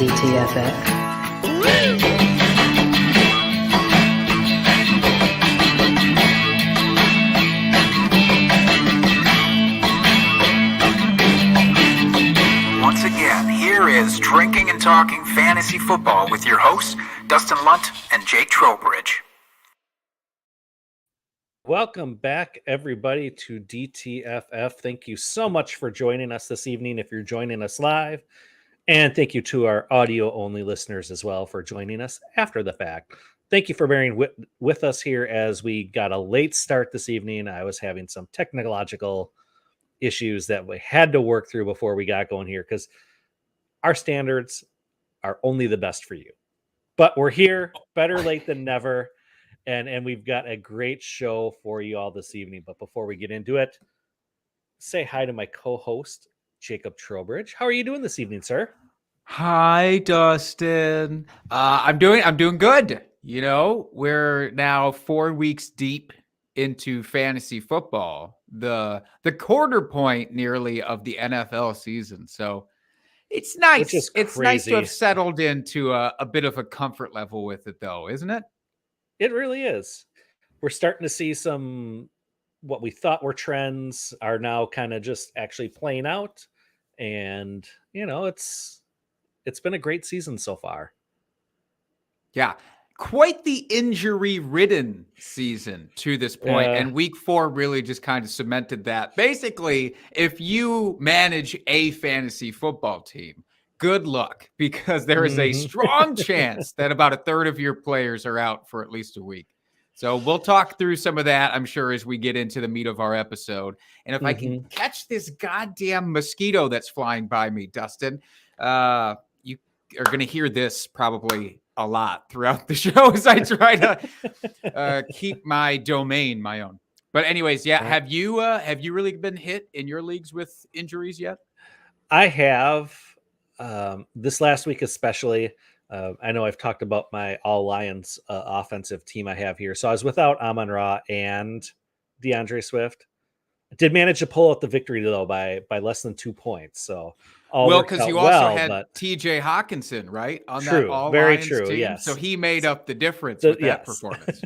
DTFF. Once again, here is Drinking and Talking Fantasy Football with your hosts, Dustin Lunt and Jake Trowbridge. Welcome back, everybody, to DTFF. Thank you so much for joining us this evening if you're joining us live. And thank you to our audio-only listeners as well for joining us after the fact. Thank you for bearing with us here as we got a late start this evening. I was having some technological issues that we had to work through before we got going here because our standards are only the best for you. But we're here, better late than never. And we've got a great show for you all this evening. But before we get into it, say hi to my co-host, Jacob Trowbridge. How are you doing this evening, sir? Hi, Dustin. I'm doing good. You know, we're now 4 weeks deep into fantasy football, the quarter point nearly of the NFL season. So it's nice. It's nice to have settled into a bit of a comfort level with it, though, isn't it? It really is. We're starting to see some what we thought were trends are now kind of just actually playing out. And, you know, it's been a great season so far. Yeah. Quite the injury-ridden season to this point. And week 4 really just kind of cemented that. Basically, if you manage a fantasy football team, good luck, because there is a strong chance that about a third of your players are out for at least a week. So we'll talk through some of that, I'm sure, as we get into the meat of our episode. And if I can catch this goddamn mosquito that's flying by me, Dustin, you are going to hear this probably a lot throughout the show as I try to keep my domain my own. But anyways, yeah, have you really been hit in your leagues with injuries yet? I have. This last week especially, I know I've talked about my All Lions offensive team I have here. So I was without Amon-Ra and DeAndre Swift. I did manage to pull out the victory, though, by less than 2 points. So because you also had TJ Hawkinson, right? On true, that All very Lions true, team. yes. So he made up the difference with that performance.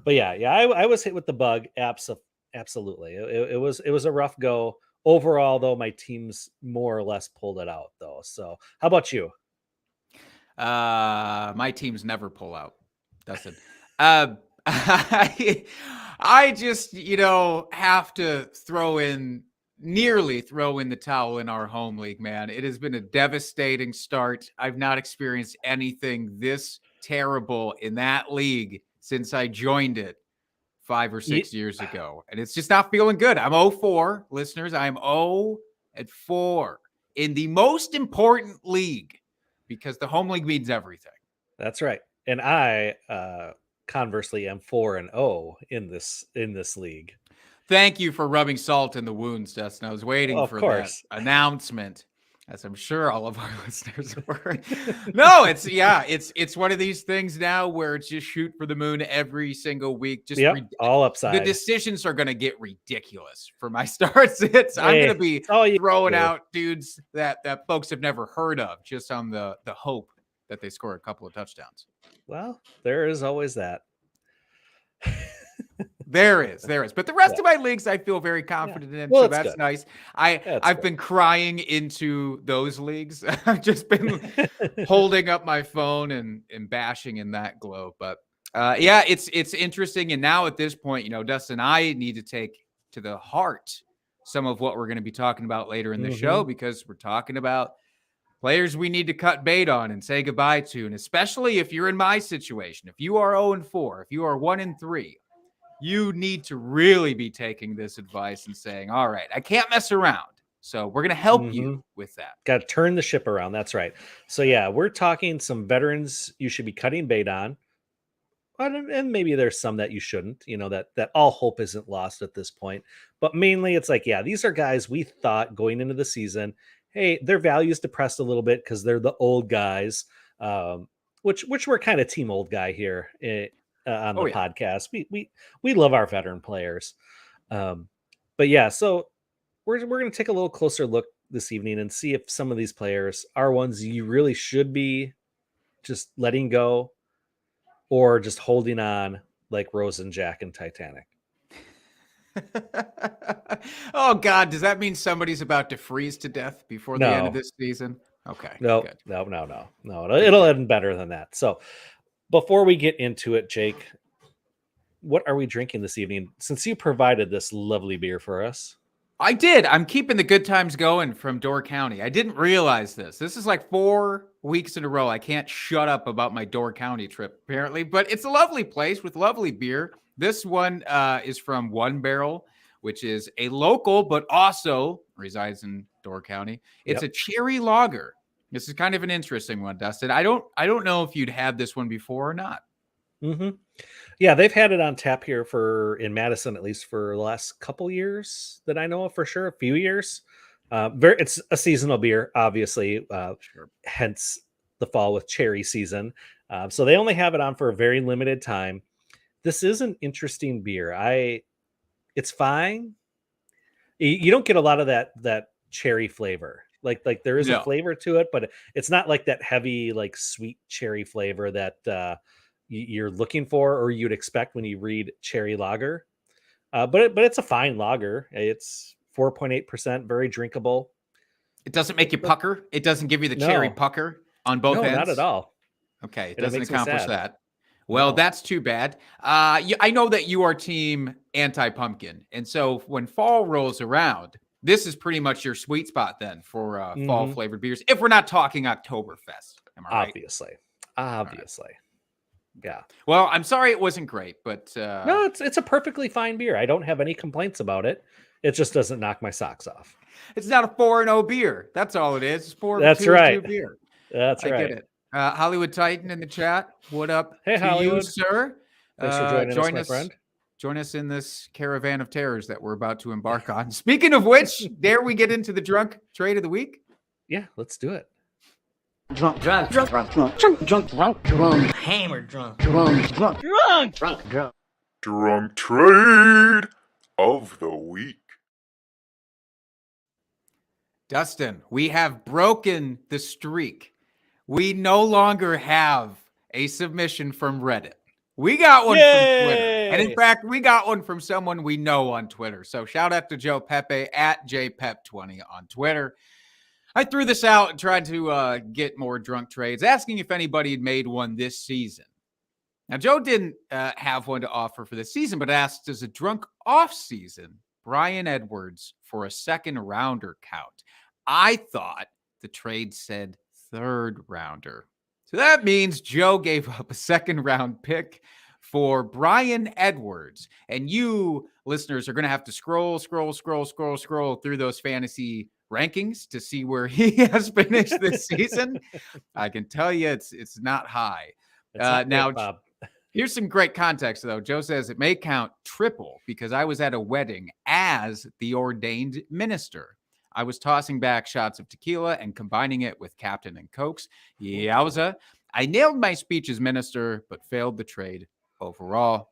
But yeah, I was hit with the bug. Absolutely. It was a rough go. Overall, though, my teams more or less pulled it out, though. So how about you? My teams never pull out, Dustin. I just, have to nearly throw in the towel in our home league, man. It has been a devastating start. I've not experienced anything this terrible in that league since I joined it 5 or 6 years ago. And it's just not feeling good. I'm 0-4, listeners. I'm 0-4 in the most important league because the home league means everything. That's right. And I conversely am 4-0 in this league. Thank you for rubbing salt in the wounds, Dustin. I was waiting for that announcement, as I'm sure all of our listeners were. No, it's one of these things now where it's just shoot for the moon every single week. Just all upside. The decisions are going to get ridiculous for my starts. I'm going to be throwing out dudes that folks have never heard of just on the hope that they score a couple of touchdowns. Well, there is always that. There is. But the rest of my leagues, I feel very confident in. Well, so that's nice. I've been crying into those leagues. I've just been holding up my phone and bashing in that glow. But it's interesting. And now at this point, Dustin, I need to take to the heart some of what we're going to be talking about later in the show, because we're talking about players we need to cut bait on and say goodbye to. And especially if you're in my situation, if you are 0-4, if you are 1-3, you need to really be taking this advice and saying, all right, I can't mess around. So we're going to help you with that. Got to turn the ship around. That's right. So yeah, we're talking some veterans you should be cutting bait on. And maybe there's some that you shouldn't, that all hope isn't lost at this point. But mainly it's like, these are guys we thought going into the season, hey, their value is depressed a little bit because they're the old guys, which we're kind of team old guy here on the podcast. We love our veteran players. But yeah, so we're going to take a little closer look this evening and see if some of these players are ones you really should be just letting go or just holding on like Rose and Jack and Titanic. Oh God, does that mean somebody's about to freeze to death before the end of this season? Okay. No, good. No. It'll end better than that. So before we get into it, Jake, what are we drinking this evening? Since you provided this lovely beer for us. I did. I'm keeping the good times going from Door County. I didn't realize this. This is like 4 weeks in a row. I can't shut up about my Door County trip, apparently, but it's a lovely place with lovely beer. This one is from One Barrel, which is a local, but also resides in Door County. It's a cherry lager. This is kind of an interesting one, Dustin. I don't know if you'd had this one before or not. Mm-hmm. Yeah, they've had it on tap here in Madison, at least for the last couple years that I know of for sure, a few years. It's a seasonal beer, obviously, hence the fall with cherry season. So they only have it on for a very limited time. This is an interesting beer. It's fine. You don't get a lot of that cherry flavor. Like there is a flavor to it, but it's not like that heavy, like sweet cherry flavor that you're looking for or you'd expect when you read cherry lager. But it's a fine lager. It's 4.8%, very drinkable. It doesn't make you pucker. It doesn't give you the cherry pucker on both ends. No, not at all. Okay, it doesn't accomplish that. Well, that's too bad. I know that you are team anti-pumpkin. And so when fall rolls around, this is pretty much your sweet spot then for fall flavored beers. If we're not talking Oktoberfest. Am I right? Obviously. Right. Yeah. Well, I'm sorry it wasn't great, but no, it's a perfectly fine beer. I don't have any complaints about it. It just doesn't knock my socks off. It's not a 4-0 beer. That's all it is. It's 4-2 beer. That's right. I get it. Hollywood Titan in the chat. What up? Hey, Hollywood, you, sir. Thanks for joining us, my friend. Join us in this caravan of terrors that we're about to embark on. Speaking of which, dare we get into the drunk trade of the week? Yeah, let's do it. Drunk, hammered, drunk. Drunk trade of the week. Dustin, we have broken the streak. We no longer have a submission from Reddit. We got one from Twitter. And in fact, we got one from someone we know on Twitter. So shout out to Joe Pepe at JPep20 on Twitter. I threw this out and tried to get more drunk trades, asking if anybody had made one this season. Now, Joe didn't have one to offer for this season, but asked, as a drunk off season, Bryan Edwards for a second rounder count? I thought the trade said third rounder. So that means Joe gave up a second round pick for Bryan Edwards. And you listeners are going to have to scroll through those fantasy rankings to see where he has finished this season. I can tell you it's not high. Now, Bob. Here's some great context, though. Joe says it may count triple because I was at a wedding as the ordained minister. I was tossing back shots of tequila and combining it with Captain and Cokes. Yowza. I nailed my speech as minister, but failed the trade overall.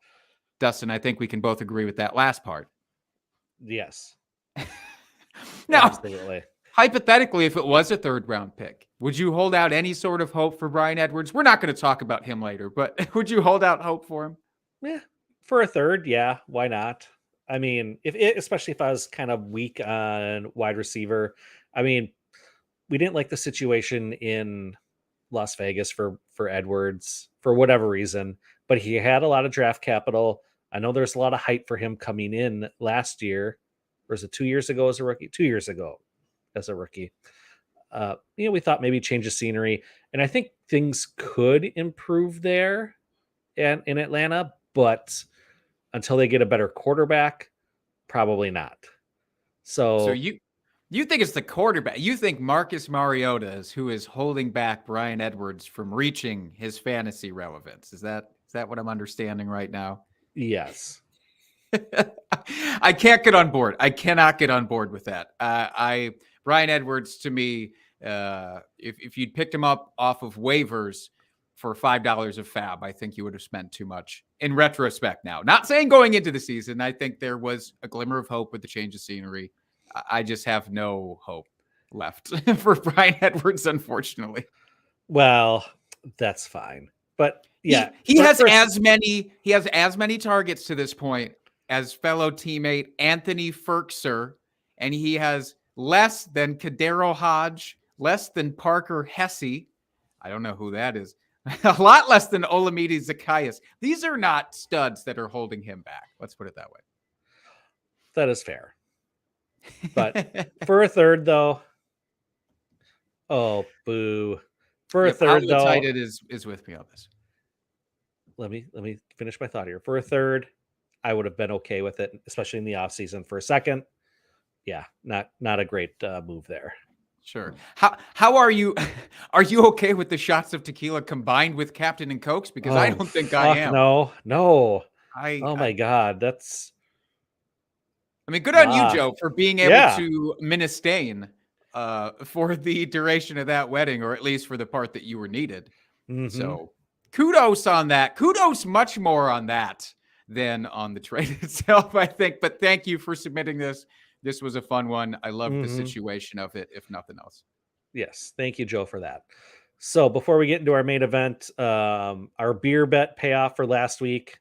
Dustin, I think we can both agree with that last part. Yes. Now, absolutely. Hypothetically, if it was a third round pick, would you hold out any sort of hope for Bryan Edwards? We're not going to talk about him later, but would you hold out hope for him? Yeah, for a third, yeah, why not? I mean, especially if I was kind of weak on wide receiver. I mean, we didn't like the situation in Las Vegas for Edwards for whatever reason, but he had a lot of draft capital. I know there's a lot of hype for him coming in last year. Or was it 2 years ago as a rookie? 2 years ago as a rookie. We thought maybe change of scenery. And I think things could improve there in Atlanta, but until they get a better quarterback, probably not. So you think it's the quarterback. You think Marcus Mariota is who is holding back Bryan Edwards from reaching his fantasy relevance. Is that what I'm understanding right now? Yes. I can't get on board. I cannot get on board with that. Bryan Edwards, to me, if you'd picked him up off of waivers for $5 of fab, I think you would have spent too much in retrospect now. Not saying going into the season. I think there was a glimmer of hope with the change of scenery. I just have no hope left for Bryan Edwards, unfortunately. Well, that's fine. But yeah, he has as many targets to this point as fellow teammate Anthony Ferkser, and he has less than Kadero Hodge, less than Parker Hesse. I don't know who that is. A lot less than Olamide Zacchaeus. These are not studs that are holding him back. Let's put it that way. That is fair. But for a third, though, oh, boo. For a third, though, Tight is with me on this. Let me finish my thought here. For a third, I would have been okay with it, especially in the offseason. For a second, yeah, not a great move there. Sure. How are you? Are you okay with the shots of tequila combined with Captain and Cokes? Because I don't think I am. No. Oh my God, that's. I mean, good on you, Joe, for being able to ministane for the duration of that wedding, or at least for the part that you were needed. Mm-hmm. So kudos on that. Kudos much more on that than on the trade itself, I think. But thank you for submitting this. This was a fun one. I loved the situation of it, if nothing else. Yes. Thank you, Joe, for that. So before we get into our main event, our beer bet payoff for last week,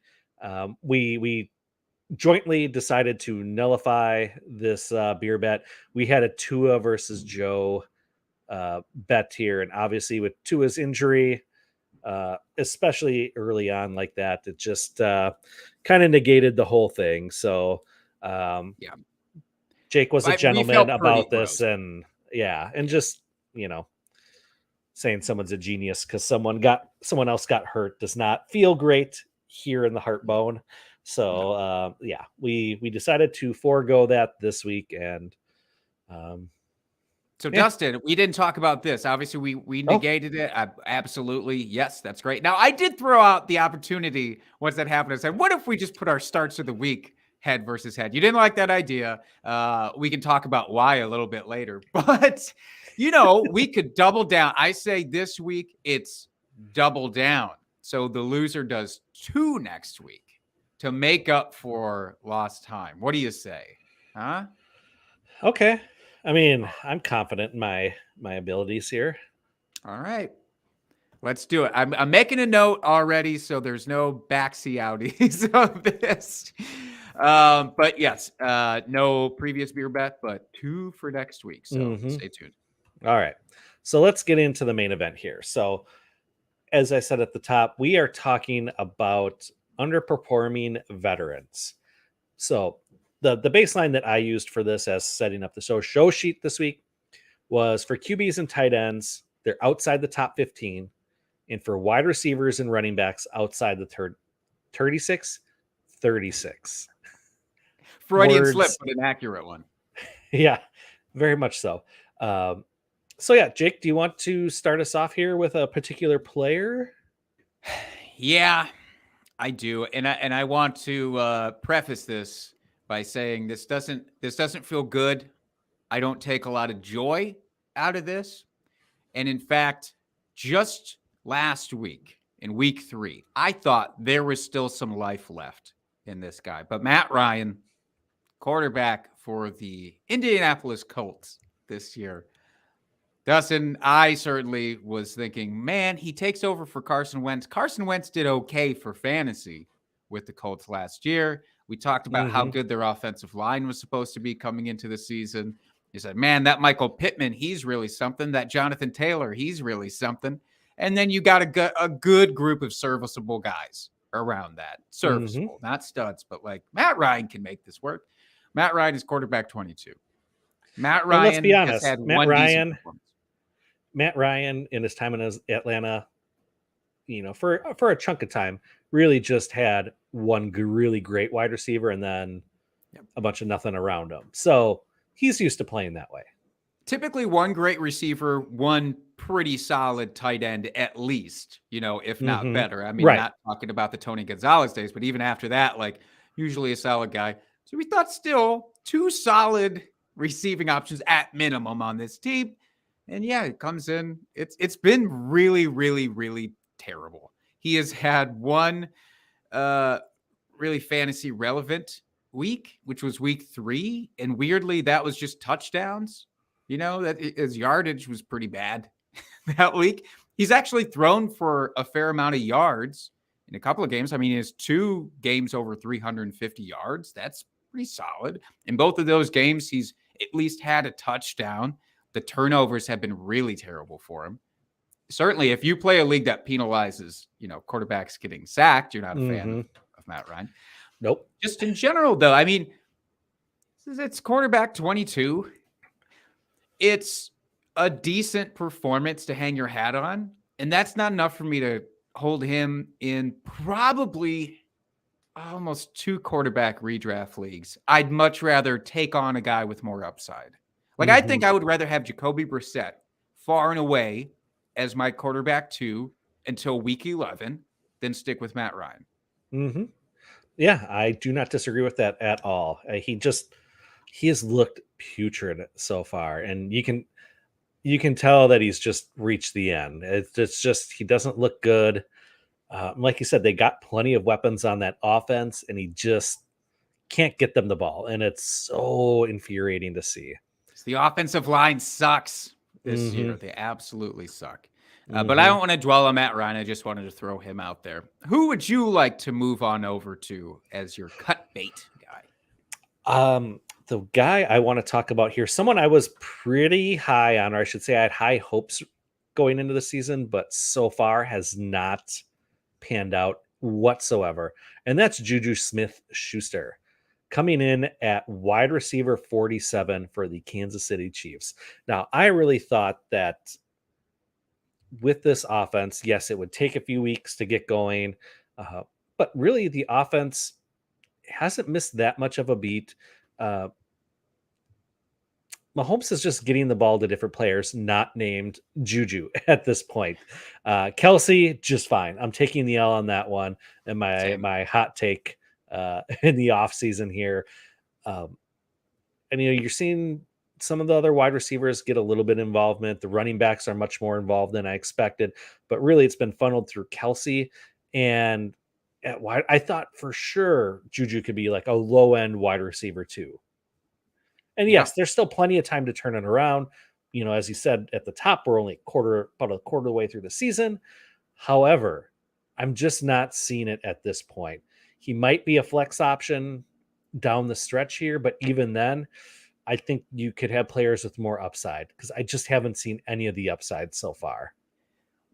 we jointly decided to nullify this beer bet. We had a Tua versus Joe bet here. And obviously with Tua's injury, especially early on like that, it just kind of negated the whole thing. So Jake was a gentleman about this, and just, saying someone's a genius because someone else got hurt does not feel great here in the heart bone. So we decided to forego that this week. And so Dustin, we didn't talk about this. Obviously we negated it. Absolutely. Yes, that's great. Now I did throw out the opportunity once that happened. I said, what if we just put our starts of the week head versus head? You didn't like that idea. We can talk about why a little bit later, but we could double down. I say this week it's double down. So the loser does 2 next week to make up for lost time. What do you say? Huh? Okay. I mean, I'm confident in my abilities here. All right. Let's do it. I'm making a note already, so there's no backseat outies of this. But yes, no previous beer bet, but 2 for next week. So stay tuned. All right. So let's get into the main event here. So as I said at the top, we are talking about underperforming veterans. So the baseline that I used for this as setting up the show sheet this week was for QBs and tight ends, they're outside the top 15. And for wide receivers and running backs outside the 36. Freudian slip, but an accurate one. Yeah, very much so. So yeah, Jake, do you want to start us off here with a particular player? Yeah, I do. And I want to preface this by saying this doesn't feel good. I don't take a lot of joy out of this. And in fact, just last week in week 3, I thought there was still some life left in this guy. But Matt Ryan, quarterback for the Indianapolis Colts this year. Dustin, I certainly was thinking, man, he takes over for Carson Wentz. Carson Wentz did okay for fantasy with the Colts last year. We talked about how good their offensive line was supposed to be coming into the season. He said, man, that Michael Pittman, he's really something. That Jonathan Taylor, he's really something. And then you got a good group of serviceable guys around that. Serviceable, not studs, but like Matt Ryan can make this work. Matt Ryan is quarterback 22. Matt Ryan, let's be honest, has had Matt Ryan in his time in Atlanta, for a chunk of time, really just had one really great wide receiver and then a bunch of nothing around him. So he's used to playing that way. Typically one great receiver, one pretty solid tight end at least, if not better. I mean, not talking about the Tony Gonzalez days, but even after that, like usually a solid guy. So we thought still 2 solid receiving options at minimum on this team. And yeah, it comes in. It's been really, really, really terrible. He has had one really fantasy relevant week, which was week 3. And weirdly, that was just touchdowns. that his yardage was pretty bad that week. He's actually thrown for a fair amount of yards in a couple of games. I mean, he has 2 games over 350 yards. That's pretty solid. In both of those games, he's at least had a touchdown. The turnovers have been really terrible for him. Certainly, if you play a league that penalizes, quarterbacks getting sacked, you're not a fan of Matt Ryan. Nope. Just in general, though, I mean, it's quarterback 22. It's a decent performance to hang your hat on, and that's not enough for me to hold him in probably almost 2 quarterback redraft leagues. I'd much rather take on a guy with more upside. Like, I think I would rather have Jacoby Brissett far and away as my quarterback 2 until week 11 than stick with Matt Ryan. Mm-hmm. Yeah, I do not disagree with that at all. He has looked putrid so far, and you can tell that he's just reached the end. It's just he doesn't look good. Like you said, they got plenty of weapons on that offense, and he just can't get them the ball, and it's so infuriating to see. The offensive line sucks this year. They absolutely suck. But I don't want to dwell on Matt Ryan. I just wanted to throw him out there. Who would you like to move on over to as your cut bait guy? The guy I want to talk about here, someone I was pretty high on, or I should say I had high hopes going into the season, but so far has not panned out whatsoever. And that's Juju Smith-Schuster, coming in at wide receiver 47 for the Kansas City Chiefs. Now, I really thought that with this offense, yes, it would take a few weeks to get going, but really the offense hasn't missed that much of a beat. Mahomes is just getting the ball to different players, not named Juju at this point. Kelsey, just fine. I'm taking the L on that one. And my hot take in the offseason here. And you're seeing some of the other wide receivers get a little bit involvement. The running backs are much more involved than I expected, but really it's been funneled through Kelsey. And at wide, I thought for sure Juju could be like a low end wide receiver too. And yes, there's still plenty of time to turn it around. As you said at the top, we're only about a quarter of the way through the season. However, I'm just not seeing it at this point. He might be a flex option down the stretch here, but even then, I think you could have players with more upside because I just haven't seen any of the upside so far.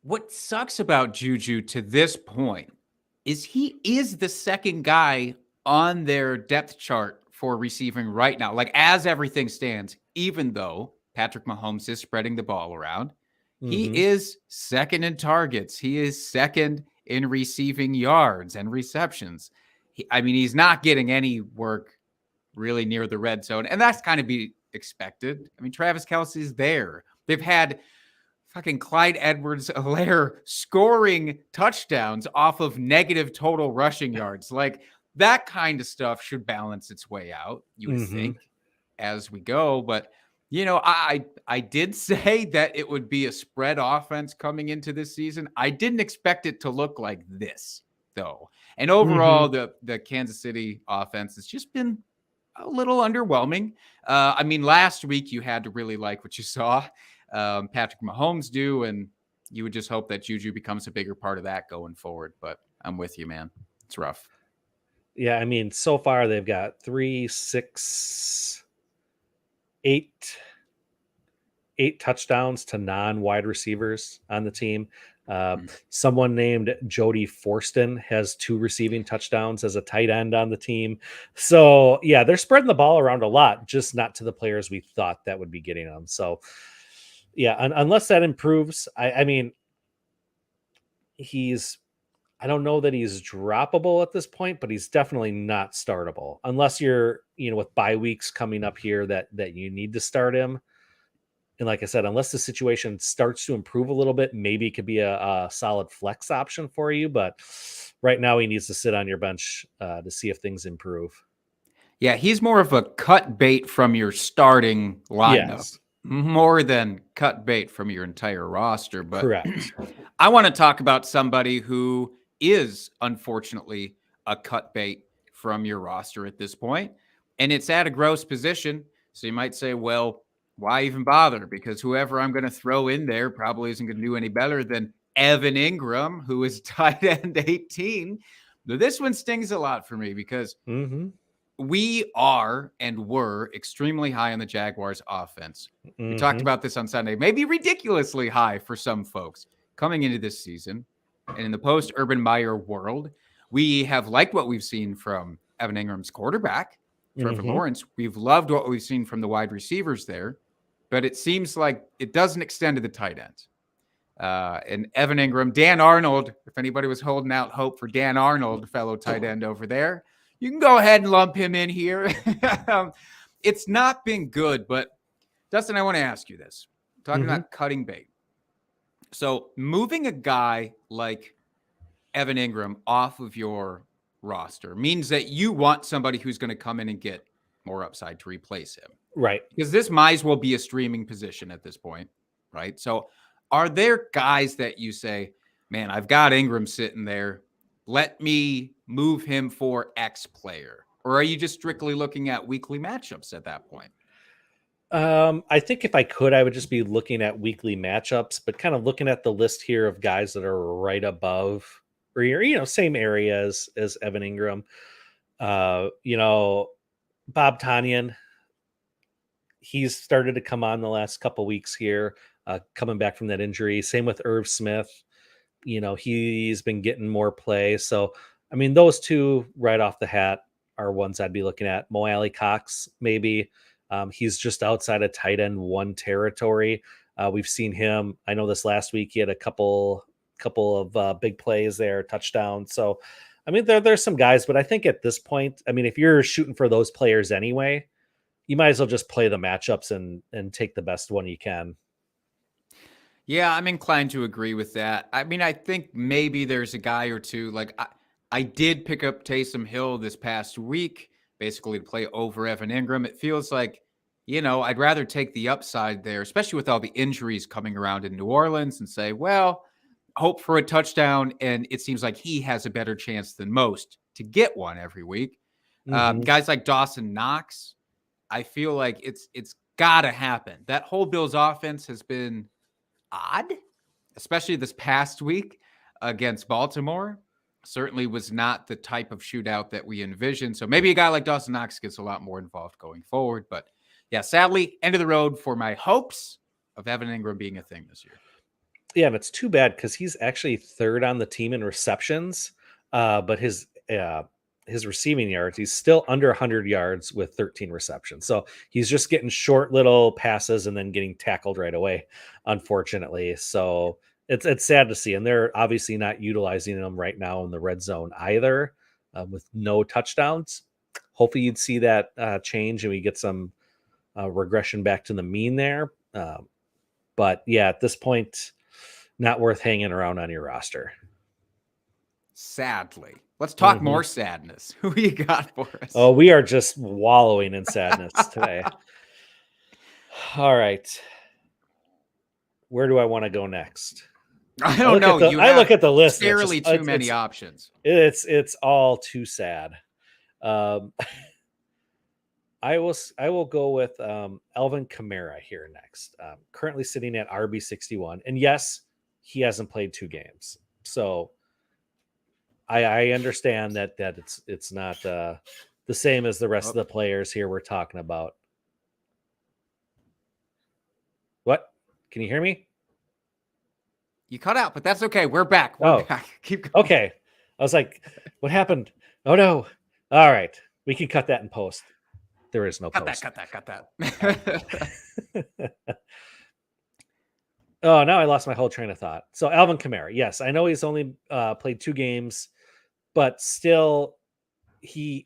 What sucks about Juju to this point is he is the second guy on their depth chart for receiving right now. Like, as everything stands, even though Patrick Mahomes is spreading the ball around, he is second in targets. He is second in receiving yards and receptions. He's not getting any work really near the red zone, and that's kind of be expected. Travis Kelce's there. They've had fucking Clyde Edwards-Helaire scoring touchdowns off of negative total rushing yards. Like, that kind of stuff should balance its way out, you would think, as we go. But, I did say that it would be a spread offense coming into this season. I didn't expect it to look like this, though. And overall, the Kansas City offense has just been a little underwhelming. Last week you had to really like what you saw Patrick Mahomes do, and you would just hope that Juju becomes a bigger part of that going forward. But I'm with you, man. It's rough. Yeah, so far they've got 8 touchdowns to non-wide receivers on the team. Someone named Jody Forston has 2 receiving touchdowns as a tight end on the team. So yeah, they're spreading the ball around a lot, just not to the players we thought that would be getting them. So yeah, unless that improves, I don't know that he's droppable at this point, but he's definitely not startable unless you're, with bye weeks coming up here that you need to start him. And like I said, unless the situation starts to improve a little bit, maybe it could be a solid flex option for you. But right now he needs to sit on your bench to see if things improve. Yeah, he's more of a cut bait from your starting lineup, more than cut bait from your entire roster. But correct. I want to talk about somebody who is unfortunately a cut bait from your roster at this point, and it's at a gross position. So you might say, well, why even bother? Because whoever I'm going to throw in there probably isn't going to do any better than Evan Ingram, who is tight end 18. But this one stings a lot for me because we are and were extremely high on the Jaguars offense. We talked about this on Sunday, maybe ridiculously high for some folks coming into this season. And in the post-Urban Meyer world, we have liked what we've seen from Evan Ingram's quarterback, Trevor Lawrence. We've loved what we've seen from the wide receivers there, but it seems like it doesn't extend to the tight ends. And Evan Ingram, Dan Arnold, if anybody was holding out hope for Dan Arnold, fellow tight end over there, you can go ahead and lump him in here. It's not been good, but Dustin, I want to ask you this. Talking about cutting bait. So moving a guy like Evan Ingram off of your roster means that you want somebody who's going to come in and get more upside to replace him. Right. Because this might as well be a streaming position at this point, right? So are there guys that you say, man, I've got Ingram sitting there. Let me move him for X player? Or are you just strictly looking at weekly matchups at that point? I think if I could, I would just be looking at weekly matchups, but kind of looking at the list here of guys that are right above or, same areas as Evan Ingram. Bob Tonyan, he's started to come on the last couple weeks here, coming back from that injury. Same with Irv Smith. He's been getting more play. So, I mean, those two right off the hat are ones I'd be looking at. Mo Alley Cox, maybe. He's just outside of tight end 1 territory. We've seen him. I know this last week he had a couple of big plays there, touchdowns. So, I mean, there's some guys, but I think at this point, I mean, if you're shooting for those players anyway, you might as well just play the matchups and take the best one you can. Yeah, I'm inclined to agree with that. I mean, I think maybe there's a guy or two. Like I did pick up Taysom Hill this past week, basically to play over Evan Ingram. It feels like, I'd rather take the upside there, especially with all the injuries coming around in New Orleans, and say, well, hope for a touchdown. And it seems like he has a better chance than most to get one every week. Guys like Dawson Knox, I feel like it's got to happen. That whole Bills offense has been odd, especially this past week against Baltimore. Certainly was not the type of shootout that we envisioned. So maybe a guy like Dawson Knox gets a lot more involved going forward. But yeah, sadly, end of the road for my hopes of Evan Ingram being a thing this year. Yeah, and it's too bad because he's actually 3rd on the team in receptions, but his receiving yards, he's still under 100 yards with 13 receptions. So he's just getting short little passes and then getting tackled right away, unfortunately. So it's sad to see. And they're obviously not utilizing him right now in the red zone either, with no touchdowns. Hopefully you'd see that change and we get some regression back to the mean there. But yeah, at this point, not worth hanging around on your roster. Sadly. Let's talk more sadness. Who you got for us? Oh, we are just wallowing in sadness today. All right. Where do I want to go next? I don't know. I look at the list. Barely too many options. It's all too sad. I will go with Alvin Kamara here next. Currently sitting at RB61, and yes, he hasn't played 2 games. So I understand that it's not the same as the rest of the players here we're talking about. What? Can you hear me? You cut out, but that's okay. We're back. We're back. Keep going. Okay. I was like, what happened? Oh no. All right. We can cut that in post. There is no post. Cut that. Oh, now I lost my whole train of thought. So Alvin Kamara. Yes, I know he's only played 2 games, but still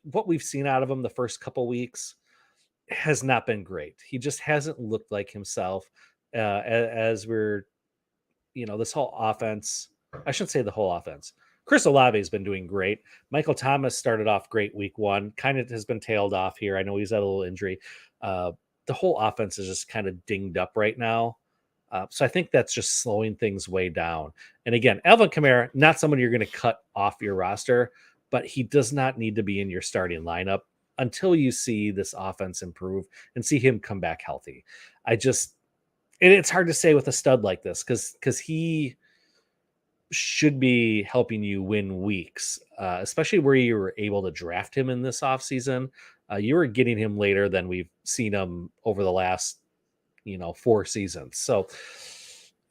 what we've seen out of him the first couple weeks has not been great. He just hasn't looked like himself as we're, this whole offense. I shouldn't say the whole offense. Chris Olave has been doing great. Michael Thomas started off great week 1, kind of has been tailed off here. I know he's had a little injury. The whole offense is just kind of dinged up right now. So I think that's just slowing things way down. And again, Alvin Kamara, not someone you're going to cut off your roster, but he does not need to be in your starting lineup. until you see this offense improve and see him come back healthy. It's hard to say with a stud like this because he should be helping you win weeks, especially where you were able to draft him in this offseason. You were getting him later than we've seen him over the last, 4 seasons. So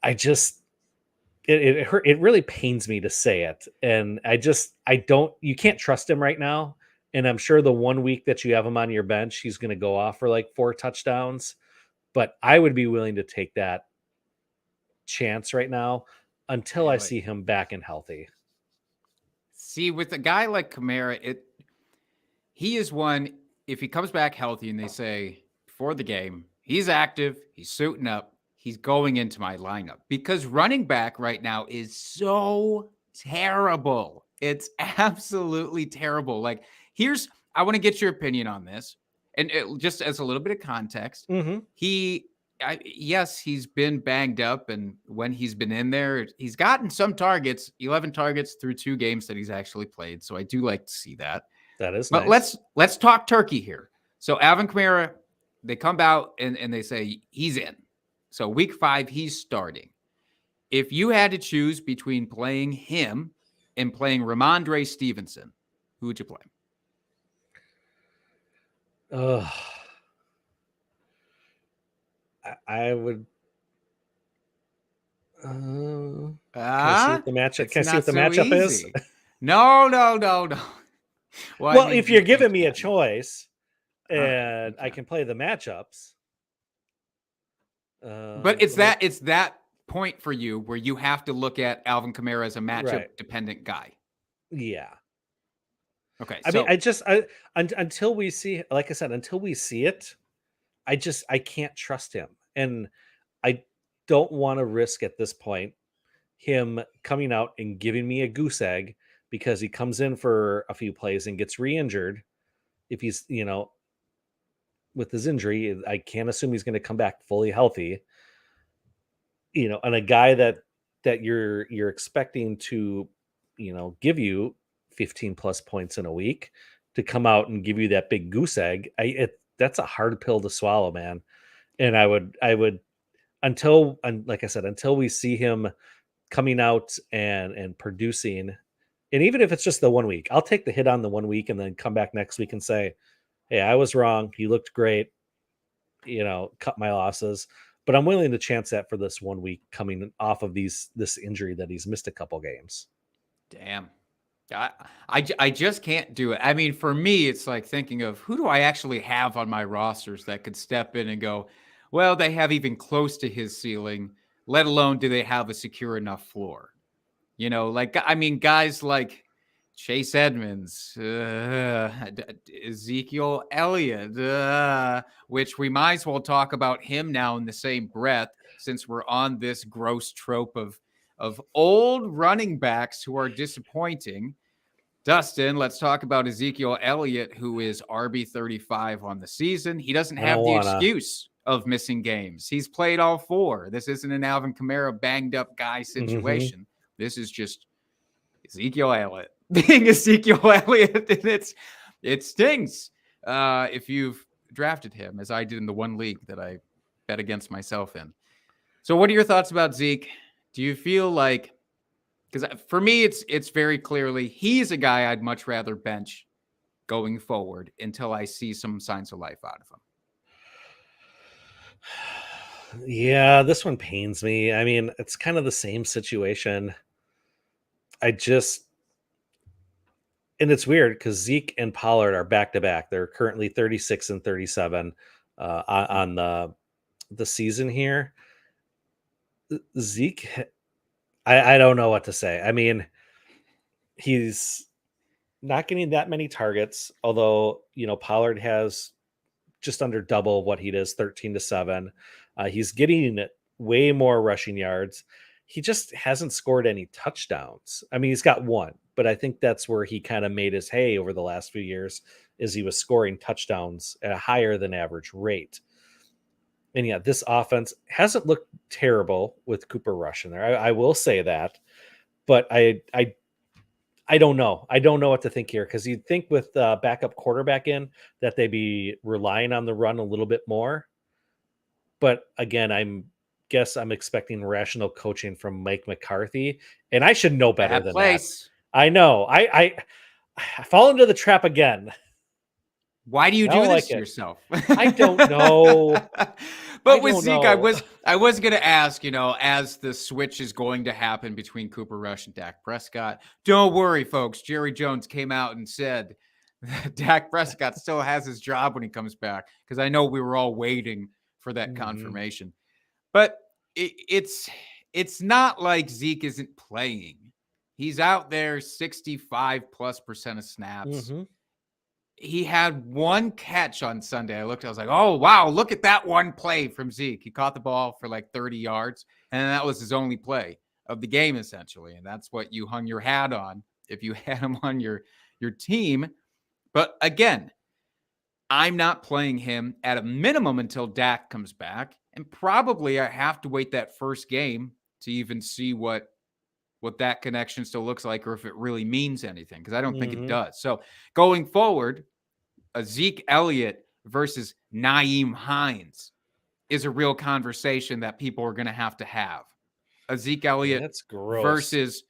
it really pains me to say it. And you can't trust him right now. And I'm sure the 1 week that you have him on your bench, he's going to go off for like 4 touchdowns. But I would be willing to take that chance right now until I see him back and healthy. See, with a guy like Camara, he is one, if he comes back healthy and they say before the game, he's active, he's suiting up, he's going into my lineup. Because running back right now is so terrible. It's absolutely terrible. Like, I want to get your opinion on this. And just as a little bit of context, yes, he's been banged up, and when he's been in there, he's gotten some targets, 11 targets through 2 games that he's actually played. So I do like to see that. That is but nice. Let's talk turkey here. So Alvin Kamara, they come out and they say he's in. So week 5, he's starting. If you had to choose between playing him and playing Ramondre Stevenson, who would you play? I would. Can I see what the matchup? Can I see what the matchup is? No. Well, if you're giving me a choice, and I can play the matchups, but it's that point for you where you have to look at Alvin Kamara as a matchup dependent guy. Yeah. Okay. I mean, until we see, like I said, until we see it, I can't trust him. And I don't want to risk at this point him coming out and giving me a goose egg because he comes in for a few plays and gets re-injured. If he's, with his injury, I can't assume he's going to come back fully healthy. And a guy that you're expecting to, give you 15 plus points in a week to come out and give you that big goose egg. That's a hard pill to swallow, man. And I would like I said, until we see him coming out and producing, and even if it's just the 1 week, I'll take the hit on the 1 week and then come back next week and say, hey, I was wrong. He looked great, cut my losses, but I'm willing to chance that for this 1 week coming off of this injury that he's missed a couple games. Damn. I just can't do it. I mean, for me, it's like thinking of who do I actually have on my rosters that could step in and go, well, they have even close to his ceiling, let alone do they have a secure enough floor? Guys like Chase Edmonds, Ezekiel Elliott, which we might as well talk about him now in the same breath, since we're on this gross trope of old running backs who are disappointing. Dustin, let's talk about Ezekiel Elliott, who is RB35 on the season. He doesn't have the excuse of missing games. He's played all 4. This isn't an Alvin Kamara banged up guy situation. This is just Ezekiel Elliott being Ezekiel Elliott, and it stings if you've drafted him, as I did in the 1 league that I bet against myself in. So what are your thoughts about Zeke? Do you feel like, because for me, it's very clearly he's a guy I'd much rather bench going forward until I see some signs of life out of him. Yeah, this one pains me. I mean, it's kind of the same situation. And it's weird because Zeke and Pollard are back to back. They're currently 36 and 37 on the season here. Zeke, I don't know what to say. I mean, he's not getting that many targets, although, Pollard has just under double what he does, 13-7. He's getting way more rushing yards. He just hasn't scored any touchdowns. I mean, he's got 1, but I think that's where he kind of made his hay over the last few years, is he was scoring touchdowns at a higher than average rate. And yeah, this offense hasn't looked terrible with Cooper Rush in there. I will say that, but I I don't know. I don't know what to think here because you'd think with backup quarterback in that they'd be relying on the run a little bit more. But again, I'm expecting rational coaching from Mike McCarthy, and I should know better than that. I know. I fall into the trap again. Why do you do this to yourself? I don't know. But with Zeke, I was going to ask, as the switch is going to happen between Cooper Rush and Dak Prescott, don't worry, folks. Jerry Jones came out and said that Dak Prescott still has his job when he comes back, because I know we were all waiting for that confirmation. But it's not like Zeke isn't playing. He's out there 65+% of snaps. He had one catch on Sunday. I was like, oh, wow, look at that one play from Zeke. He caught the ball for like 30 yards, and that was his only play of the game, essentially. And that's what you hung your hat on if you had him on your team. But again, I'm not playing him at a minimum until Dak comes back. And probably I have to wait that first game to even see what that connection still looks like, or if it really means anything, because I don't think it does. So going forward, a Zeke Elliott versus Nyheim Hines is a real conversation that people are going to have. A Zeke Elliott versus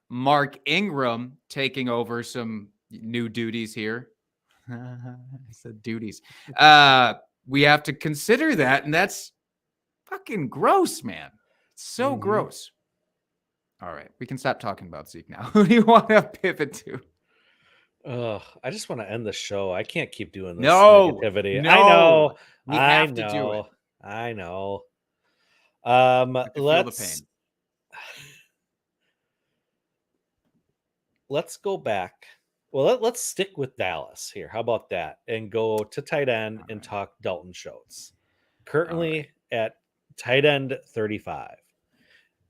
Mark Ingram taking over some new duties here. I said duties. We have to consider that, and that's fucking gross, man. It's so gross. All right, we can stop talking about Zeke now. Who do you want to pivot to? I just want to end the show. I can't keep doing this negativity. No, I know. We have to do it. I know. Feel the pain. Let's go back. Well, let's stick with Dallas here. How about that? And go to tight end and talk Dalton Schultz. Currently at tight end 35.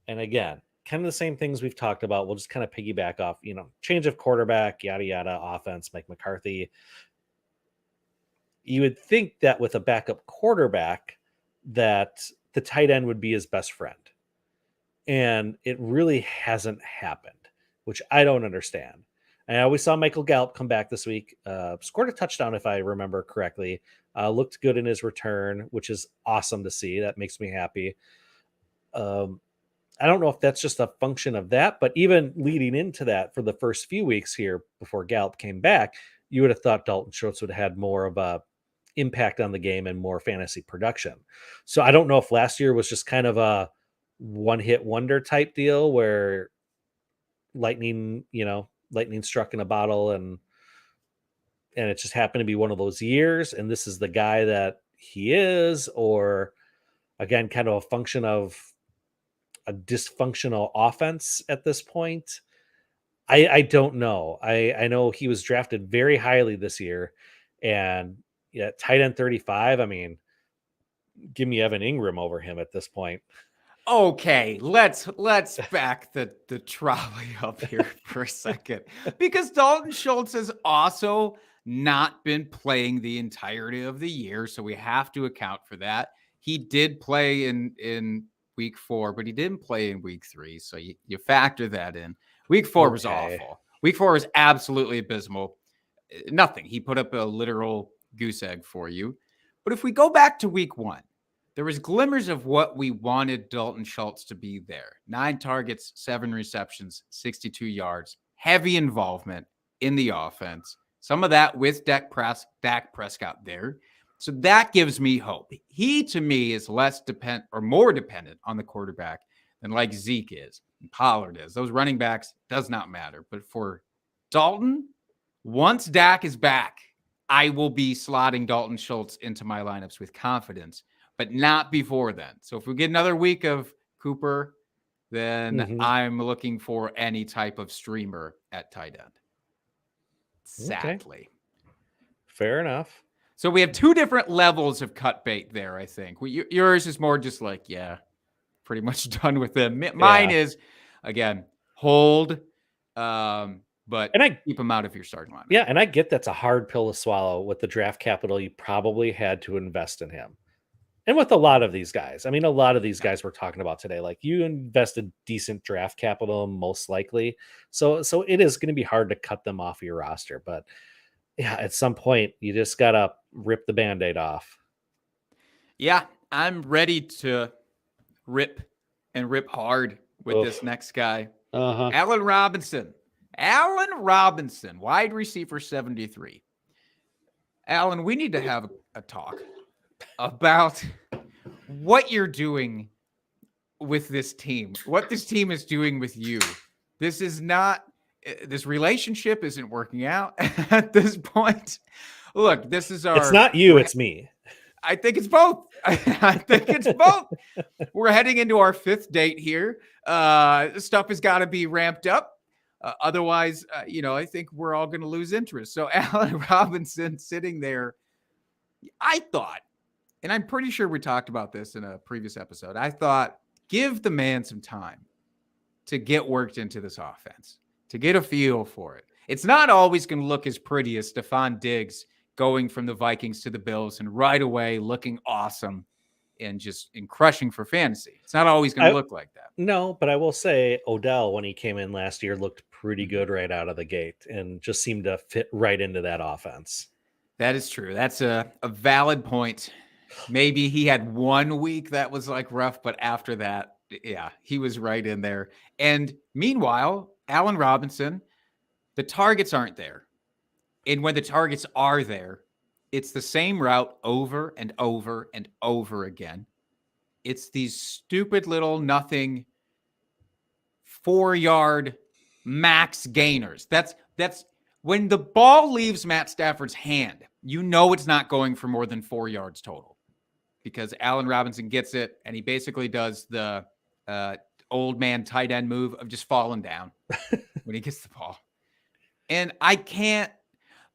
And again, kind of the same things we've talked about. We'll just kind of piggyback off, change of quarterback, yada, yada, offense, Mike McCarthy. You would think that with a backup quarterback that the tight end would be his best friend. And it really hasn't happened, which I don't understand. And we saw Michael Gallup come back this week, scored a touchdown, if I remember correctly, looked good in his return, which is awesome to see. That makes me happy. I don't know if that's just a function of that, but even leading into that for the first few weeks here before Gallup came back, you would have thought Dalton Schultz would have had more of a impact on the game and more fantasy production. So I don't know if last year was just kind of a one-hit wonder type deal where lightning struck in a bottle and it just happened to be one of those years. And this is the guy that he is, or again, kind of a function of a dysfunctional offense at this point. I don't know. I know he was drafted very highly this year, and tight end 35. I mean, give me Evan Ingram over him at this point. Okay, let's back the trolley up here for a second, because Dalton Schultz has also not been playing the entirety of the year, so we have to account for that. He did play in week 4, but he didn't play in week 3, so you factor that in. Week 4 was awful. Week 4 was absolutely abysmal. Nothing. He put up a literal goose egg for you. But if we go back to week 1, there was glimmers of what we wanted Dalton Schultz to be there. 9 targets, 7 receptions, 62 yards, heavy involvement in the offense. Some of that with Dak Prescott there. So that gives me hope. He, to me, is more dependent on the quarterback than like Zeke is and Pollard is. Those running backs does not matter. But for Dalton, once Dak is back, I will be slotting Dalton Schultz into my lineups with confidence, but not before then. So if we get another week of Cooper, then I'm looking for any type of streamer at tight end. Sadly. Okay. Fair enough. So we have 2 different levels of cut bait there, I think. Yours is more just like, pretty much done with them. Mine is, again, hold, but keep them out of your starting lineup. Yeah, and I get that's a hard pill to swallow with the draft capital you probably had to invest in him. And with a lot of these guys, I mean, a lot of these guys we're talking about today, like you invested decent draft capital, most likely. So it is going to be hard to cut them off your roster. But yeah, at some point, you just got to rip the Band-Aid off. Yeah, I'm ready to rip and rip hard with this next guy. Allen Robinson. Allen Robinson, wide receiver 73. Allen, we need to have a talk about what you're doing with this team, what this team is doing with you. This relationship isn't working out at this point. Look, it's not you, it's me. I think it's both. I think it's both. We're heading into our 5th date here. Stuff has got to be ramped up. Otherwise, I think we're all going to lose interest. So Allen Robinson sitting there, I thought, and I'm pretty sure we talked about this in a previous episode, I thought, give the man some time to get worked into this offense, to get a feel for it. It's not always going to look as pretty as Stephon Diggs going from the Vikings to the Bills and right away looking awesome and crushing for fantasy. It's not always going to look like that. No, but I will say Odell, when he came in last year, looked pretty good right out of the gate and just seemed to fit right into that offense. That is true. That's a valid point. Maybe he had 1 week that was like rough, but after that, yeah, he was right in there. And meanwhile, Allen Robinson, the targets aren't there. And when the targets are there, it's the same route over and over and over again. It's these stupid little nothing 4-yard max gainers. That's when the ball leaves Matt Stafford's hand, it's not going for more than 4 yards total because Allen Robinson gets it and he basically does the old man tight end move of just falling down when he gets the ball. And I can't,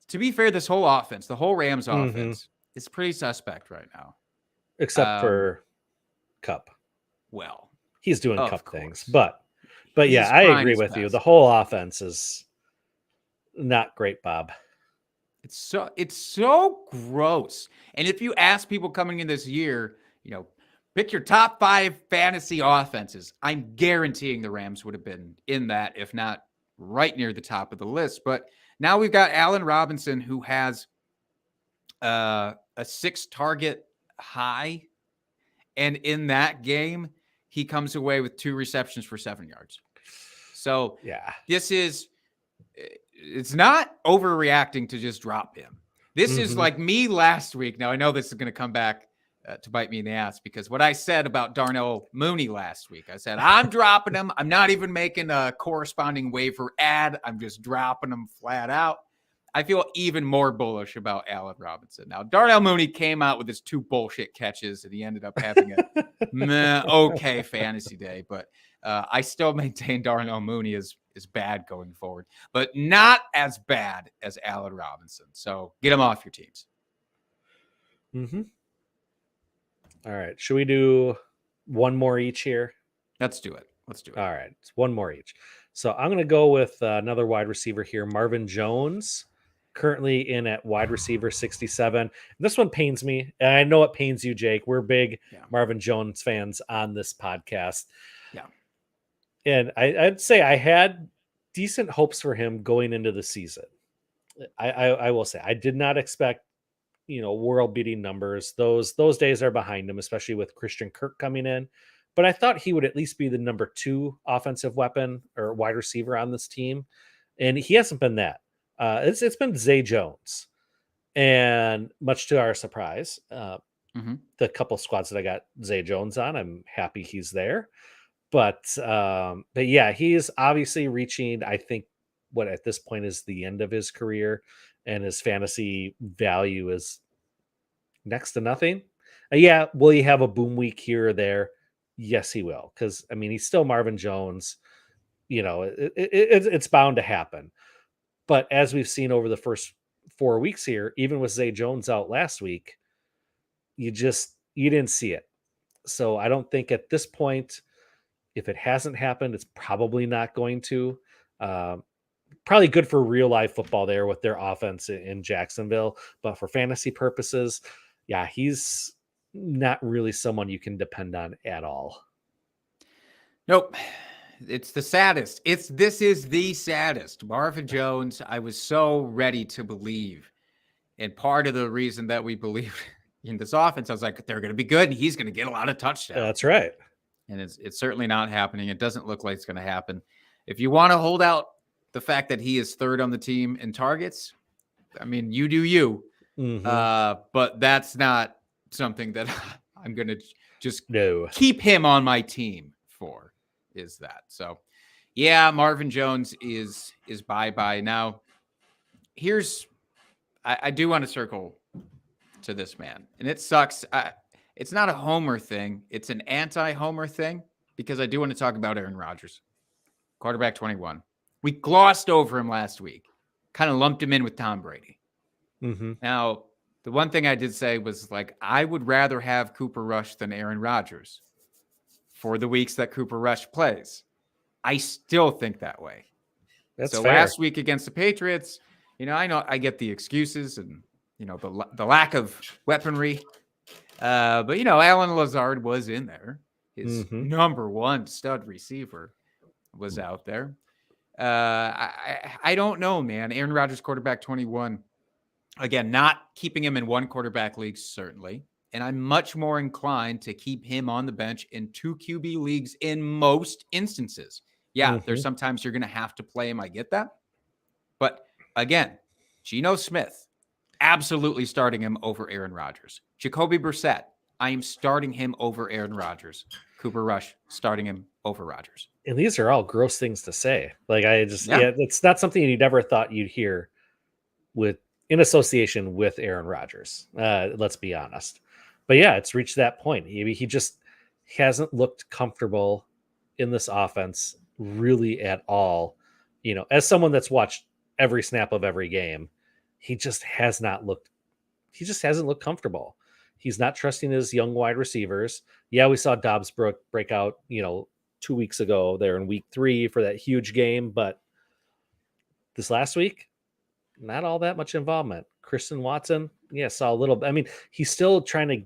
to be fair, this whole offense, the whole Rams offense is pretty suspect right now. Except for Kupp. Well, he's doing Kupp things, but yeah, I agree with you. The whole offense is not great, Bob. It's so gross. And if you ask people coming in this year, pick your top 5 fantasy offenses, I'm guaranteeing the Rams would have been in that, if not right near the top of the list. But now we've got Allen Robinson, who has a 6-target high. And in that game, he comes away with 2 receptions for 7 yards. So yeah, it's not overreacting to just drop him. This is like me last week. Now, I know this is going to come back to bite me in the ass because what I said about Darnell Mooney last week, I said, I'm dropping him. I'm not even making a corresponding waiver ad. I'm just dropping him flat out. I feel even more bullish about Allen Robinson. Now, Darnell Mooney came out with his 2 bullshit catches, and he ended up having a okay fantasy day. But I still maintain Darnell Mooney is bad going forward, but not as bad as Allen Robinson. So get him off your teams. All right. Should we do one more each here? Let's do it. All right. It's one more each. So I'm going to go with another wide receiver here, Marvin Jones, currently in at wide receiver 67. This one pains me. And I know it pains you, Jake. We're big Marvin Jones fans on this podcast. Yeah. And I'd say I had decent hopes for him going into the season. I will say I did not expect, world-beating numbers. Those days are behind him, especially with Christian Kirk coming in. But I thought he would at least be the number 2 offensive weapon or wide receiver on this team. And he hasn't been that. It's been Zay Jones. And much to our surprise, the couple squads that I got Zay Jones on, I'm happy he's there. But yeah, he is obviously reaching, I think, what at this point is the end of his career, and his fantasy value is next to nothing. Yeah, will he have a boom week here or there? Yes, he will. Because, he's still Marvin Jones. It's bound to happen. But as we've seen over the first 4 weeks here, even with Zay Jones out last week, you didn't see it. So I don't think at this point, if it hasn't happened, it's probably not going to. Probably good for real life football there with their offense in Jacksonville. But for fantasy purposes, yeah, he's not really someone you can depend on at all. Nope. It's the saddest. This is the saddest. Marvin Jones, I was so ready to believe. And part of the reason that we believe in this offense, I was like, they're going to be good and he's going to get a lot of touchdowns. That's right. And it's certainly not happening. It doesn't look like it's going to happen. If you want to hold out the fact that he is third on the team in targets, I mean, you do you. But that's not something that I'm going to just keep him on my team for, is that. So, yeah, Marvin Jones is bye-bye. Now, I do want to circle to this man, and it sucks. It's not a homer thing. It's an anti-homer thing, because I do want to talk about Aaron Rodgers, quarterback 21. We glossed over him last week, kind of lumped him in with Tom Brady. Now, the one thing I did say was, like, I would rather have Cooper Rush than Aaron Rodgers for the weeks that Cooper Rush plays. I still think that way. That's so fair. Last week against the Patriots, I know I get the excuses and, the lack of weaponry. But, Alan Lazard was in there. His number one stud receiver was out there. I don't know, man. Aaron Rodgers, quarterback 21. Again, not keeping him in one quarterback league, certainly. And I'm much more inclined to keep him on the bench in 2 QB leagues in most instances. Yeah, there's sometimes you're going to have to play him. I get that. But again, Geno Smith, absolutely starting him over Aaron Rodgers. Jacoby Brissett, I am starting him over Aaron Rodgers. Cooper Rush, starting him over Rodgers. And these are all gross things to say. Like, it's not something you never thought you'd hear in association with Aaron Rodgers. Let's be honest. But yeah, it's reached that point. He just hasn't looked comfortable in this offense really at all. As someone that's watched every snap of every game, he just hasn't looked comfortable. He's not trusting his young wide receivers. Yeah, we saw Dobbs break out, 2 weeks ago there in week 3 for that huge game. But this last week, not all that much involvement. Kristen Watson, saw a little bit. I mean, he's still trying to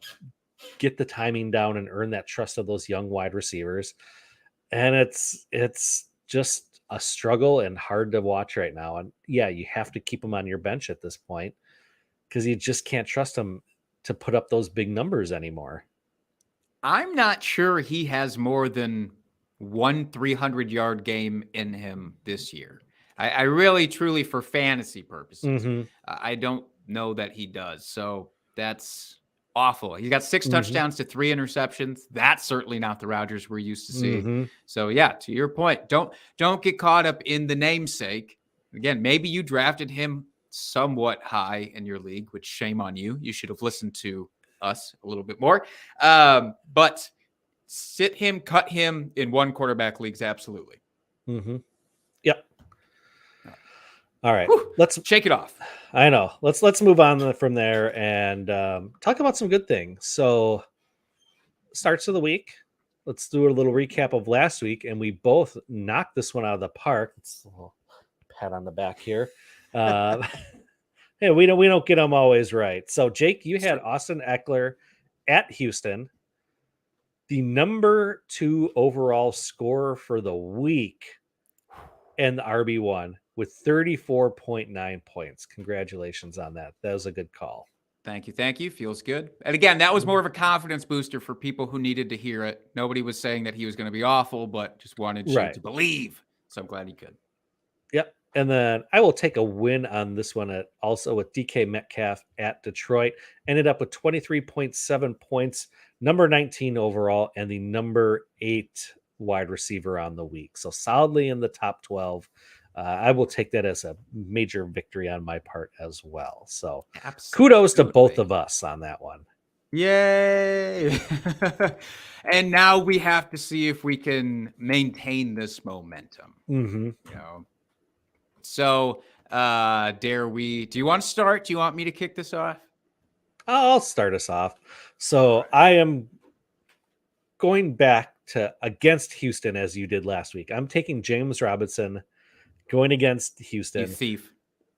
get the timing down and earn that trust of those young wide receivers. And it's just a struggle and hard to watch right now. And yeah, you have to keep him on your bench at this point because you just can't trust him to put up those big numbers anymore. I'm not sure he has more than one 300-yard game in him this year. I really, truly, for fantasy purposes, I don't know that he does. So that's awful. He's got 6 touchdowns to 3 interceptions. That's certainly not the Rodgers we're used to seeing. So yeah, to your point, don't get caught up in the namesake. Again, maybe you drafted him somewhat high in your league, which shame on you. You should have listened to us a little bit more. But sit him, cut him in one quarterback leagues, absolutely. Yep. All right, let's shake it off. I know. Let's move on from there and talk about some good things. So, starts of the week. Let's do a little recap of last week, and we both knocked this one out of the park. It's a little pat on the back here. Yeah, we don't get them always right. So, Jake, you had Austin Eckler at Houston, the number 2 overall scorer for the week, and the RB1. With 34.9 points. Congratulations on that. That was a good call. Thank you. Feels good. And again, that was more of a confidence booster for people who needed to hear it. Nobody was saying that he was going to be awful, but just wanted you to believe. So I'm glad he could. Yep. And then I will take a win on this one also with DK Metcalf at Detroit. Ended up with 23.7 points, number 19 overall, and the number 8 wide receiver on the week. So solidly in the top 12. I will take that as a major victory on my part as well. So kudos to both of us on that one. Yay. And now we have to see if we can maintain this momentum. So do you want to start? Do you want me to kick this off? I'll start us off. So I am going back to against Houston as you did last week. I'm taking James Robinson going against Houston. You thief.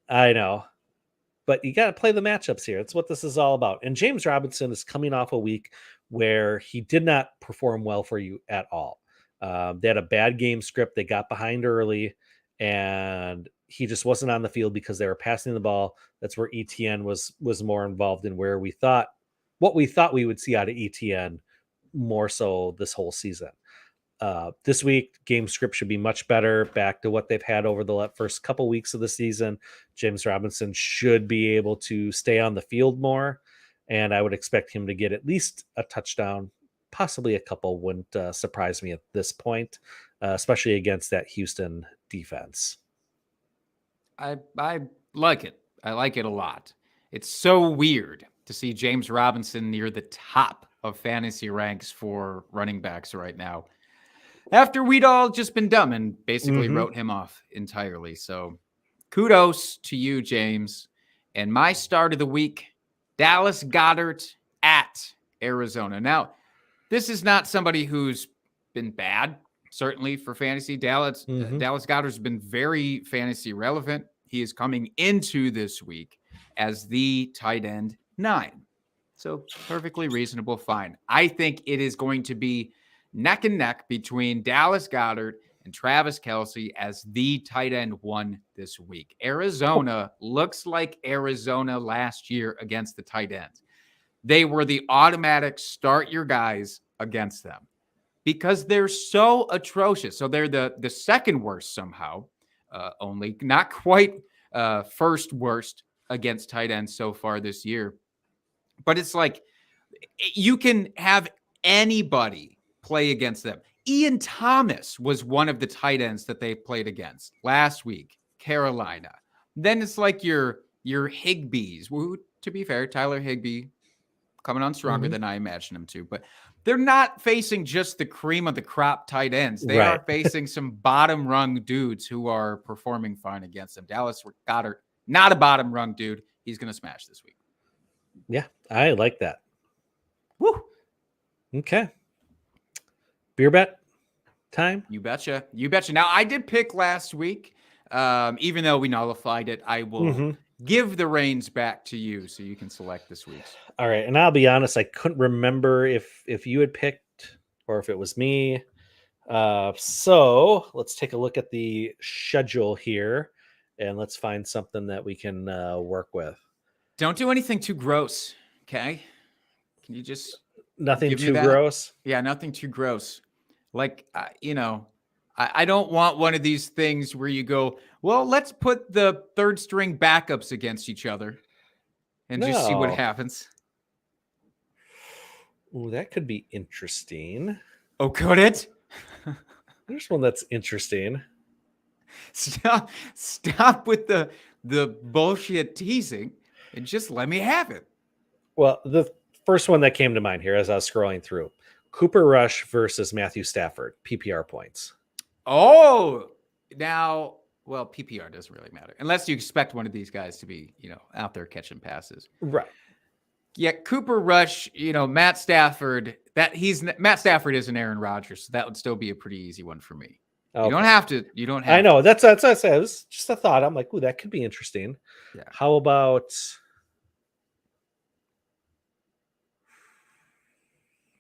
I know. but you got to play the matchups here. It's what this is all about. And James Robinson is coming off a week where he did not perform well for you at all. They had a bad game script. They got behind early, and he just wasn't on the field because they were passing the ball. That's where ETN was more involved in what we thought we would see out of ETN more so this whole season. This week, game script should be much better, back to what they've had over the first couple weeks of the season. James Robinson should be able to stay on the field more, and I would expect him to get at least a touchdown, possibly a couple. Wouldn't surprise me at this point, especially against that Houston defense. I like it. I like it a lot. It's so weird to see James Robinson near the top of fantasy ranks for running backs right now, after we'd all just been dumb and basically wrote him off entirely. So kudos to you, James. And my start of the week, Dallas Goddard at Arizona. Now, this is not somebody who's been bad, certainly for fantasy. Dallas Goddard's been very fantasy relevant. He is coming into this week as the tight end 9. So perfectly reasonable, fine. I think it is going to be neck and neck between Dallas Goddard and Travis Kelce as the tight end 1 this week. Arizona looks like Arizona last year against the tight ends. They were the automatic start your guys against them because they're so atrocious. So they're the second worst somehow, only not quite first worst against tight ends so far this year. But it's like you can have anybody play against them. Ian Thomas was one of the tight ends that they played against last week, Carolina. Then it's like your Higbees, who, to be fair, Tyler Higbee coming on stronger than I imagined him to, but they're not facing just the cream of the crop tight ends. They are facing some bottom rung dudes who are performing fine against them. Dallas Goddard, not a bottom rung dude. He's going to smash this week. Yeah, I like that. Woo. Okay. Beer bet time? You betcha. You betcha. Now, I did pick last week. Even though we nullified it, I will give the reins back to you so you can select this week's. All right. And I'll be honest, I couldn't remember if you had picked or if it was me. So let's take a look at the schedule here and let's find something that we can work with. Don't do anything too gross, okay? Can you just... Nothing too gross? Yeah, nothing too gross. Like, I don't want one of these things where you go, well, let's put the third string backups against each other and just see what happens. Ooh, that could be interesting. Oh, could it? There's one that's interesting. Stop with the bullshit teasing and just let me have it. Well, the first one that came to mind here as I was scrolling through, Cooper Rush versus Matthew Stafford, PPR points. Oh, now, well, PPR doesn't really matter unless you expect one of these guys to be, out there catching passes. Right. Yeah, Cooper Rush, Matt Stafford, Matt Stafford isn't Aaron Rodgers, so that would still be a pretty easy one for me. Okay. You don't have I know. That's what I said. It was just a thought. I'm like, ooh, that could be interesting. Yeah. How about...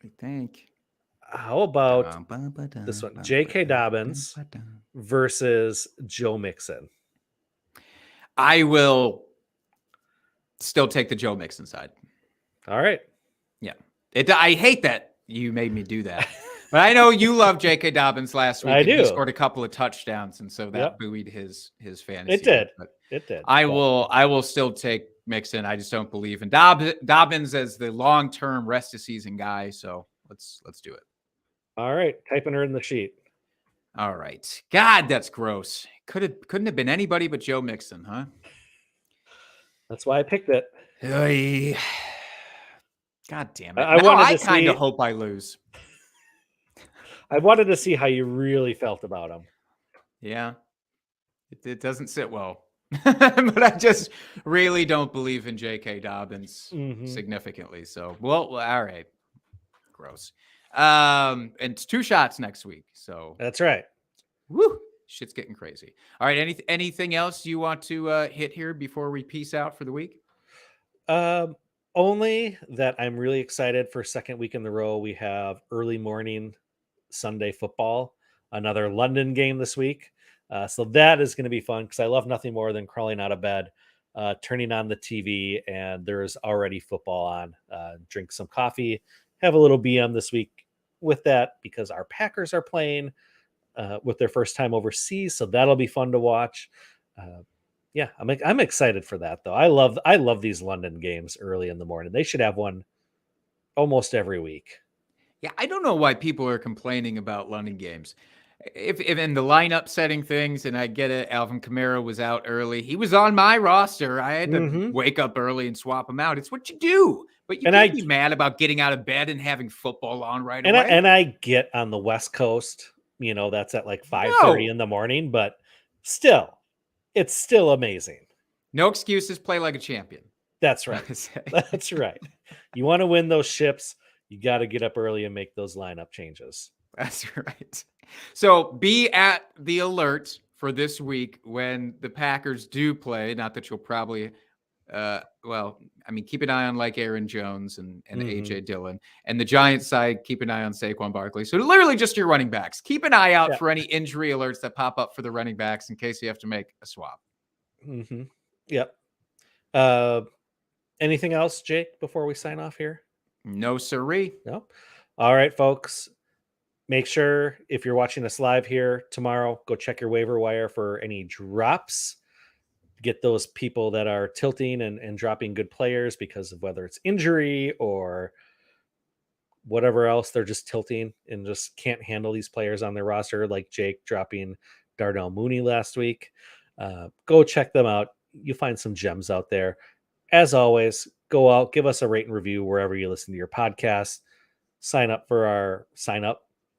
I think. How about this one? J.K. Dobbins versus Joe Mixon. I will still take the Joe Mixon side. All right. Yeah. I hate that you made me do that. But I know you loved J.K. Dobbins last week. I do. He scored a couple of touchdowns, and so that buoyed his fantasy. It did. But it did. I will still take Mixon. I just don't believe in Dobbins as the long-term rest of season guy. So let's do it. All right. Typing her in the sheet. All right. God, that's gross. Couldn't have been anybody but Joe Mixon, huh? That's why I picked it. God damn it. I kind of hope I lose. I wanted to see how you really felt about him. Yeah. It doesn't sit well. But I just really don't believe in J.K. Dobbins significantly. So, well, all right. Gross. And it's 2 shots next week. So that's right. Woo. Shit's getting crazy. All right. Anything else you want to hit here before we peace out for the week? Only that I'm really excited for second week in the row. We have early morning Sunday football, another London game this week. So that is going to be fun because I love nothing more than crawling out of bed, turning on the TV, and there's already football on. Drink some coffee, have a little BM this week with that because our Packers are playing with their first time overseas. So that'll be fun to watch. Yeah, I'm excited for that though. I love these London games early in the morning. They should have one almost every week. Yeah, I don't know why people are complaining about London games. If in the lineup setting things, and I get it, Alvin Kamara was out early. He was on my roster. I had to wake up early and swap him out. It's what you do. But you can't be mad about getting out of bed and having football on right away. And I get on the West Coast, that's at like 5:30 in the morning, but still, it's still amazing. No excuses. Play like a champion. That's right. That's right. You want to win those ships, you got to get up early and make those lineup changes. That's right. So be at the alert for this week when the Packers do play. Not that you'll probably, keep an eye on like Aaron Jones and AJ Dillon. And the Giants side, keep an eye on Saquon Barkley. So literally just your running backs. Keep an eye out for any injury alerts that pop up for the running backs in case you have to make a swap. Mm-hmm. Yep. Anything else, Jake, before we sign off here? No, sirree. No. All right, folks. Make sure if you're watching us live here tomorrow, go check your waiver wire for any drops. Get those people that are tilting and dropping good players because of whether it's injury or whatever else. They're just tilting and just can't handle these players on their roster, like Jake dropping Darnell Mooney last week. Go check them out. You'll find some gems out there. As always, go out, give us a rate and review wherever you listen to your podcast.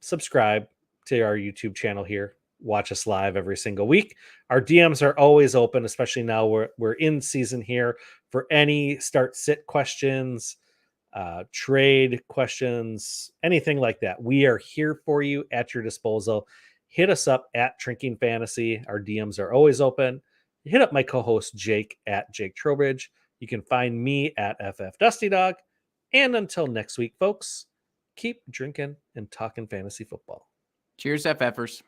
Subscribe to our YouTube channel here. Watch us live every single week. Our DMs are always open, especially now we're in season here for any start sit questions, trade questions, anything like that. We are here for you at your disposal. Hit us up at Drinking Fantasy. Our DMs are always open. Hit up my co-host Jake at Jake Trowbridge. You can find me at FF Dusty Dog. And until next week, folks, keep drinking and talking fantasy football. Cheers, FFers.